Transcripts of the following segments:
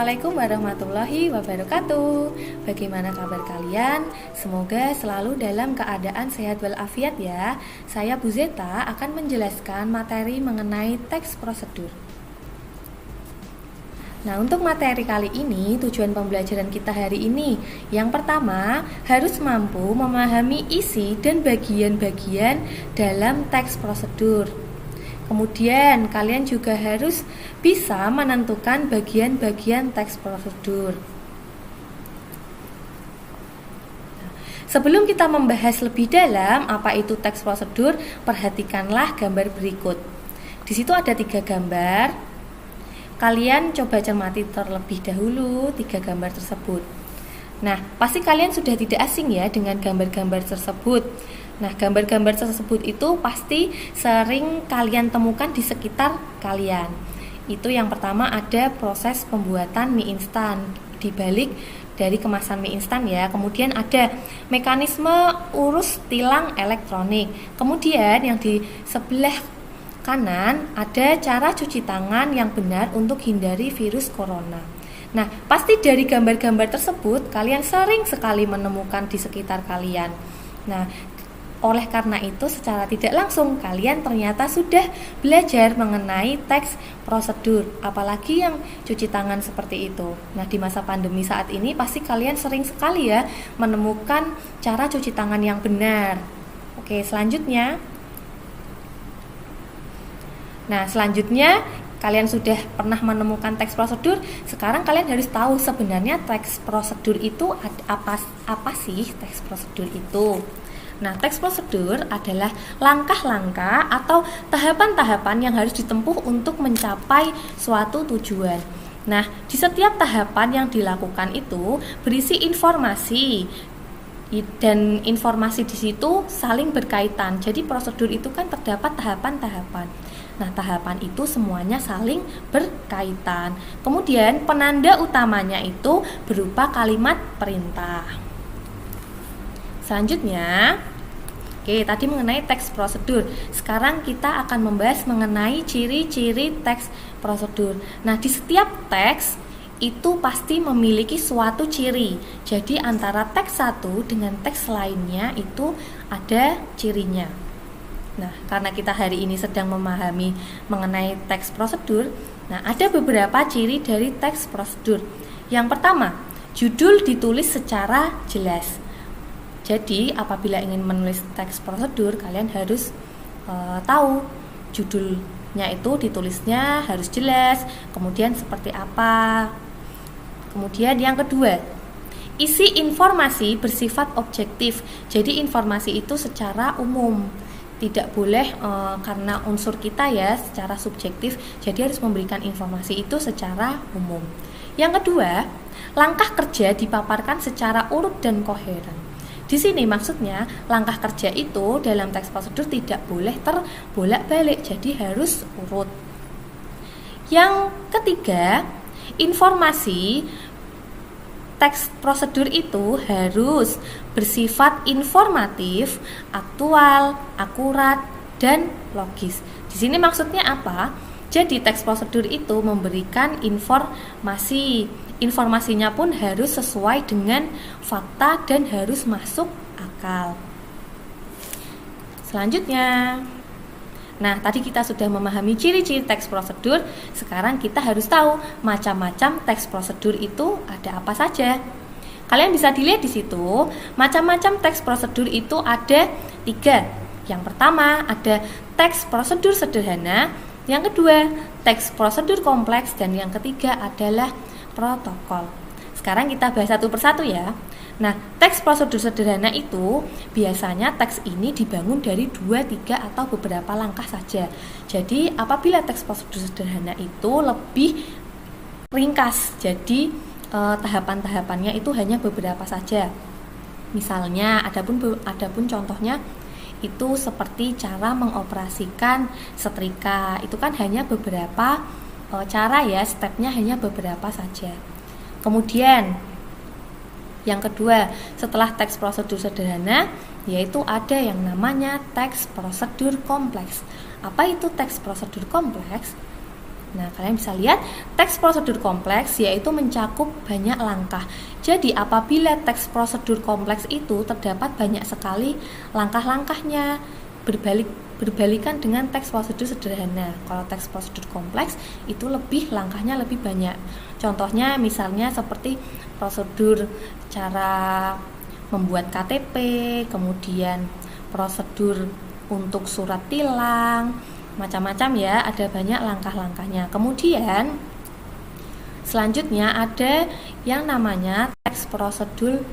Assalamualaikum warahmatullahi wabarakatuh. Bagaimana kabar kalian? Semoga selalu dalam keadaan sehat walafiat ya. Saya Bu Zeta akan menjelaskan materi mengenai teks prosedur. Nah, untuk materi kali ini, tujuan pembelajaran kita hari ini, yang pertama, harus mampu memahami isi dan bagian-bagian dalam teks prosedur. Kemudian, kalian juga harus bisa menentukan bagian-bagian teks prosedur. Sebelum kita membahas lebih dalam apa itu teks prosedur, perhatikanlah gambar berikut. Di situ ada 3 gambar. Kalian coba cermati terlebih dahulu 3 gambar tersebut. Nah, pasti kalian sudah tidak asing ya dengan gambar-gambar tersebut. Nah, gambar-gambar tersebut itu pasti sering kalian temukan di sekitar kalian. Itu yang pertama ada proses pembuatan mie instan di balik dari kemasan mie instan ya. Kemudian ada mekanisme urus tilang elektronik. Kemudian yang di sebelah kanan ada cara cuci tangan yang benar untuk hindari virus corona. Nah, pasti dari gambar-gambar tersebut kalian sering sekali menemukan di sekitar kalian. Nah, oleh karena itu secara tidak langsung kalian ternyata sudah belajar mengenai teks prosedur, apalagi yang cuci tangan seperti itu. Nah, di masa pandemi saat ini pasti kalian sering sekali ya menemukan cara cuci tangan yang benar. Oke, selanjutnya. Nah, selanjutnya kalian sudah pernah menemukan teks prosedur. Sekarang kalian harus tahu sebenarnya teks prosedur itu apa sih teks prosedur itu. Nah, teks prosedur adalah langkah-langkah atau tahapan-tahapan yang harus ditempuh untuk mencapai suatu tujuan. Nah, di setiap tahapan yang dilakukan itu berisi informasi dan informasi di situ saling berkaitan. Jadi prosedur itu kan terdapat tahapan-tahapan. Nah, tahapan itu semuanya saling berkaitan. Kemudian penanda utamanya itu berupa kalimat perintah. Selanjutnya, tadi mengenai teks prosedur. Sekarang kita akan membahas mengenai ciri-ciri teks prosedur. Nah, di setiap teks itu pasti memiliki suatu ciri. Jadi antara teks satu dengan teks lainnya itu ada cirinya. Nah, karena kita hari ini sedang memahami mengenai teks prosedur, nah ada beberapa ciri dari teks prosedur. Yang pertama, judul ditulis secara jelas. Jadi, apabila ingin menulis teks prosedur, kalian harus tahu judulnya itu ditulisnya harus jelas, kemudian seperti apa. Kemudian yang kedua, isi informasi bersifat objektif. Jadi, informasi itu secara umum. Tidak boleh karena unsur kita ya secara subjektif, jadi harus memberikan informasi itu secara umum. Yang kedua, langkah kerja dipaparkan secara urut dan koheren. Di sini maksudnya langkah kerja itu dalam teks prosedur tidak boleh terbolak-balik, jadi harus urut. Yang ketiga, informasi teks prosedur itu harus bersifat informatif, aktual, akurat, dan logis. Di sini maksudnya apa? Jadi teks prosedur itu memberikan informasi. Informasinya pun harus sesuai dengan fakta dan harus masuk akal. Selanjutnya, nah tadi kita sudah memahami ciri-ciri teks prosedur. Sekarang kita harus tahu macam-macam teks prosedur itu ada apa saja. Kalian bisa dilihat di situ, macam-macam teks prosedur itu ada 3. Yang pertama ada teks prosedur sederhana, yang kedua teks prosedur kompleks, dan yang ketiga adalah protokol. Sekarang kita bahas satu persatu ya. Nah, teks prosedur sederhana itu biasanya teks ini dibangun dari 2, 3 atau beberapa langkah saja. Jadi, apabila teks prosedur sederhana itu lebih ringkas, jadi tahapan-tahapannya itu hanya beberapa saja. Misalnya, adapun contohnya itu seperti cara mengoperasikan setrika. Itu kan hanya beberapa cara ya, stepnya hanya beberapa saja. Kemudian yang kedua, setelah teks prosedur sederhana, yaitu ada yang namanya teks prosedur kompleks. Apa itu teks prosedur kompleks? Nah, kalian bisa lihat teks prosedur kompleks yaitu mencakup banyak langkah. Jadi, apabila teks prosedur kompleks itu terdapat banyak sekali langkah-langkahnya, berbalikan dengan teks prosedur sederhana. Kalau teks prosedur kompleks itu langkahnya lebih banyak. Contohnya misalnya seperti prosedur cara membuat KTP, kemudian prosedur untuk surat tilang, macam-macam ya, ada banyak langkah-langkahnya. Kemudian selanjutnya ada yang namanya teks prosedur.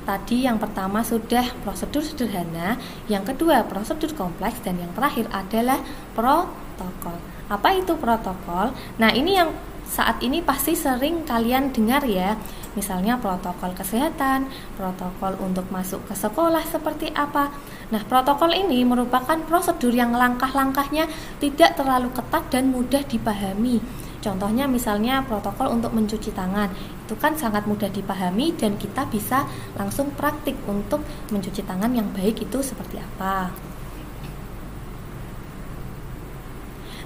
Tadi yang pertama sudah prosedur sederhana, yang kedua prosedur kompleks, dan yang terakhir adalah protokol. Apa itu protokol? Nah, ini yang saat ini pasti sering kalian dengar ya. Misalnya protokol kesehatan, protokol untuk masuk ke sekolah seperti apa. Nah, protokol ini merupakan prosedur yang langkah-langkahnya tidak terlalu ketat dan mudah dipahami. Contohnya misalnya protokol untuk mencuci tangan. Itu kan sangat mudah dipahami dan kita bisa langsung praktik untuk mencuci tangan yang baik itu seperti apa.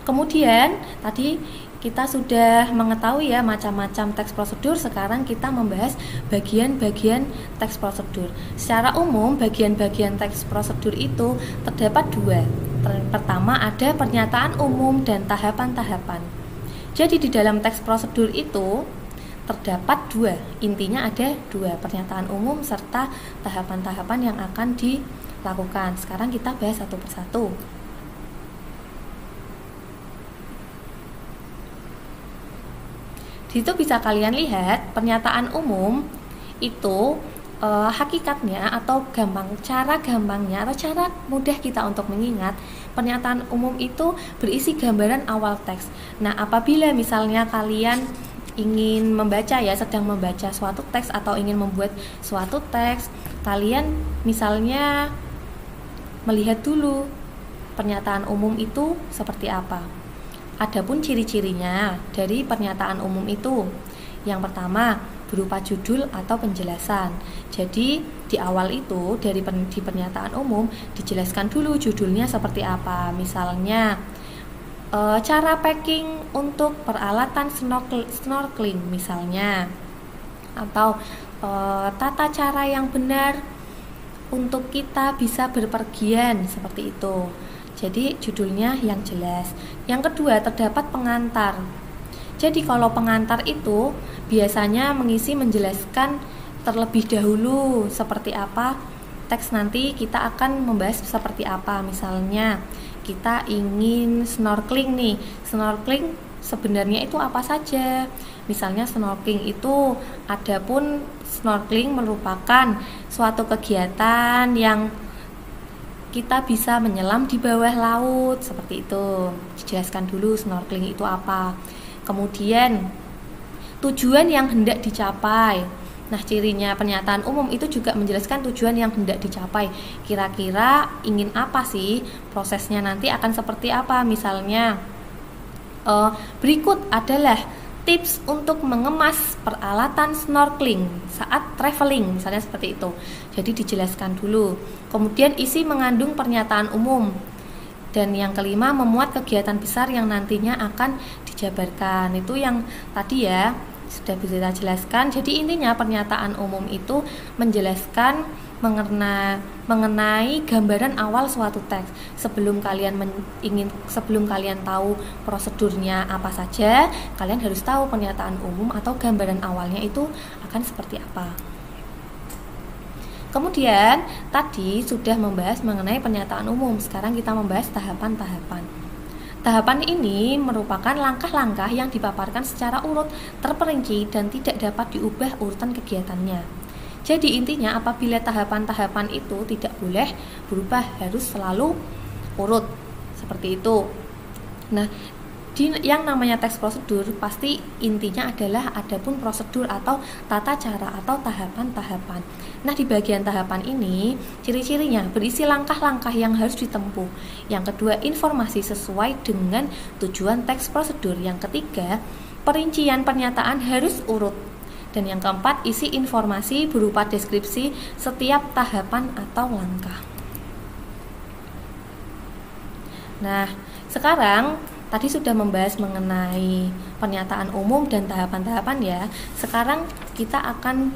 Kemudian tadi kita sudah mengetahui ya macam-macam teks prosedur. Sekarang kita membahas bagian-bagian teks prosedur. Secara umum bagian-bagian teks prosedur itu terdapat dua. Pertama ada pernyataan umum dan tahapan-tahapan. Jadi di dalam teks prosedur itu terdapat dua. Intinya ada dua, pernyataan umum serta tahapan-tahapan yang akan dilakukan. Sekarang kita bahas satu persatu. Di situ bisa kalian lihat pernyataan umum itu hakikatnya atau cara gampangnya atau cara mudah kita untuk mengingat, pernyataan umum itu berisi gambaran awal teks. Nah, apabila misalnya kalian ingin membaca ya, sedang membaca suatu teks atau ingin membuat suatu teks, kalian misalnya melihat dulu pernyataan umum itu seperti apa. Adapun ciri-cirinya dari pernyataan umum itu, yang pertama berupa judul atau penjelasan. Jadi di awal itu di pernyataan umum dijelaskan dulu judulnya seperti apa. Misalnya cara packing untuk peralatan snorkeling misalnya, atau tata cara yang benar untuk kita bisa berpergian seperti itu. Jadi judulnya yang jelas. Yang kedua terdapat pengantar. Jadi kalau pengantar itu biasanya menjelaskan terlebih dahulu seperti apa teks, nanti kita akan membahas seperti apa. Misalnya kita ingin snorkeling nih. Snorkeling sebenarnya itu apa saja? Misalnya snorkeling itu, adapun snorkeling merupakan suatu kegiatan yang kita bisa menyelam di bawah laut seperti itu. Dijelaskan dulu snorkeling itu apa. Kemudian tujuan yang hendak dicapai. Nah, cirinya pernyataan umum itu juga menjelaskan tujuan yang hendak dicapai. Kira-kira ingin apa sih? Prosesnya nanti akan seperti apa? Misalnya berikut adalah tips untuk mengemas peralatan snorkeling saat traveling, misalnya seperti itu. Jadi dijelaskan dulu. Kemudian isi mengandung pernyataan umum. Dan yang kelima memuat kegiatan besar yang nantinya akan dijabarkan. Itu yang tadi ya sudah bisa jelaskan. Jadi intinya pernyataan umum itu menjelaskan mengenai gambaran awal suatu teks. Sebelum kalian tahu prosedurnya apa saja, kalian harus tahu pernyataan umum atau gambaran awalnya itu akan seperti apa. Kemudian tadi sudah membahas mengenai pernyataan umum. Sekarang kita membahas tahapan-tahapan. Tahapan ini merupakan langkah-langkah yang dipaparkan secara urut, terperinci dan tidak dapat diubah urutan kegiatannya. Jadi intinya apabila tahapan-tahapan itu tidak boleh berubah, harus selalu urut seperti itu. Nah, yang namanya teks prosedur pasti intinya adalah adapun prosedur atau tata cara atau tahapan-tahapan. Nah, di bagian tahapan ini ciri-cirinya berisi langkah-langkah yang harus ditempuh. Yang kedua, informasi sesuai dengan tujuan teks prosedur. Yang ketiga, perincian pernyataan harus urut. Dan yang keempat, isi informasi berupa deskripsi setiap tahapan atau langkah. Nah, sekarang tadi sudah membahas mengenai pernyataan umum dan tahapan-tahapan ya. Sekarang kita akan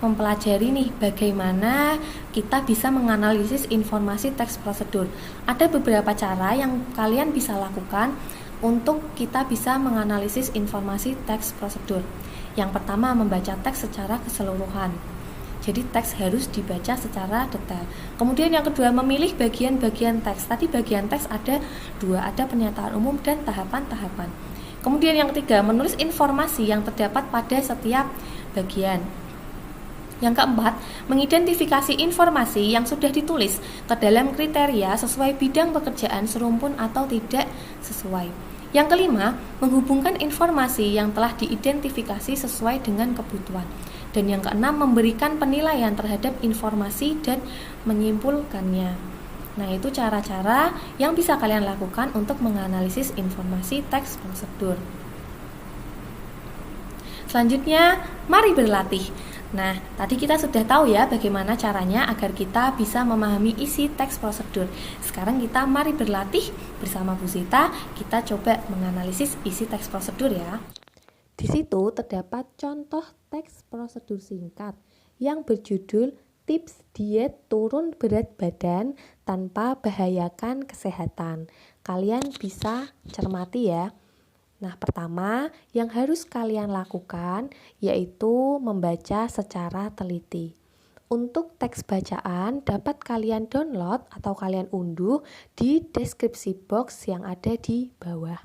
mempelajari nih bagaimana kita bisa menganalisis informasi teks prosedur. Ada beberapa cara yang kalian bisa lakukan untuk kita bisa menganalisis informasi teks prosedur. Yang pertama, membaca teks secara keseluruhan. Jadi teks harus dibaca secara detail. Kemudian yang kedua, memilih bagian-bagian teks. Tadi bagian teks ada dua, ada pernyataan umum dan tahapan-tahapan. Kemudian yang ketiga, menulis informasi yang terdapat pada setiap bagian. Yang keempat, mengidentifikasi informasi yang sudah ditulis ke dalam kriteria sesuai bidang pekerjaan serumpun atau tidak sesuai. Yang kelima, menghubungkan informasi yang telah diidentifikasi sesuai dengan kebutuhan. Dan yang keenam, memberikan penilaian terhadap informasi dan menyimpulkannya. Nah, itu cara-cara yang bisa kalian lakukan untuk menganalisis informasi teks prosedur. Selanjutnya, mari berlatih. Nah, tadi kita sudah tahu ya bagaimana caranya agar kita bisa memahami isi teks prosedur. Sekarang kita mari berlatih bersama Bu Zita, kita coba menganalisis isi teks prosedur ya. Di situ terdapat contoh teks prosedur singkat yang berjudul tips diet turun berat badan tanpa bahayakan kesehatan. Kalian bisa cermati ya. Nah, pertama yang harus kalian lakukan yaitu membaca secara teliti. Untuk teks bacaan dapat kalian download atau kalian unduh di deskripsi box yang ada di bawah.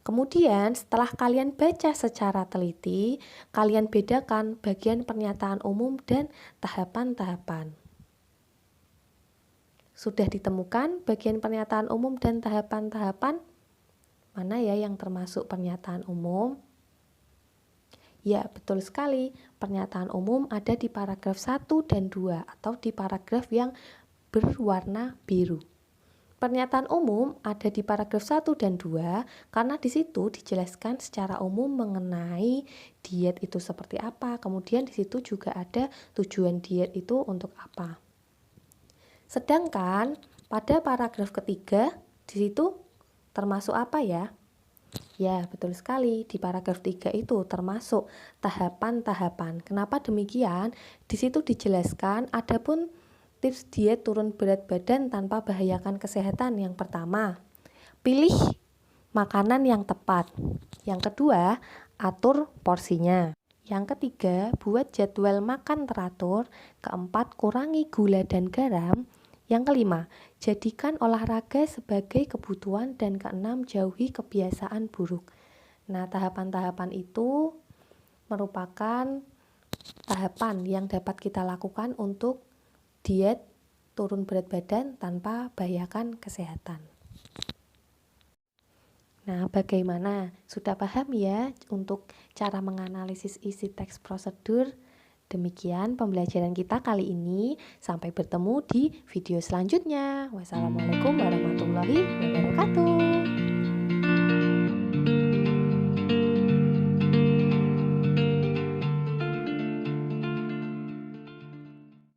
Kemudian setelah kalian baca secara teliti, kalian bedakan bagian pernyataan umum dan tahapan-tahapan. Sudah ditemukan bagian pernyataan umum dan tahapan-tahapan? Mana ya yang termasuk pernyataan umum? Ya, betul sekali. Pernyataan umum ada di paragraf 1 dan 2 atau di paragraf yang berwarna biru. Pernyataan umum ada di paragraf 1 dan 2 karena di situ dijelaskan secara umum mengenai diet itu seperti apa. Kemudian di situ juga ada tujuan diet itu untuk apa. Sedangkan pada paragraf ketiga di situ termasuk apa ya? Ya, betul sekali. Di paragraf 3 itu termasuk tahapan-tahapan. Kenapa demikian? Di situ dijelaskan adapun tips diet turun berat badan tanpa bahayakan kesehatan. Yang pertama, pilih makanan yang tepat. Yang kedua, atur porsinya. Yang ketiga, buat jadwal makan teratur. Keempat, kurangi gula dan garam. Yang kelima, jadikan olahraga sebagai kebutuhan. Dan keenam, jauhi kebiasaan buruk. Nah, tahapan-tahapan itu merupakan tahapan yang dapat kita lakukan untuk diet turun berat badan tanpa bahayakan kesehatan. Nah, bagaimana? Sudah paham ya untuk cara menganalisis isi teks prosedur? Demikian pembelajaran kita kali ini. Sampai bertemu di video selanjutnya. Wassalamualaikum warahmatullahi wabarakatuh.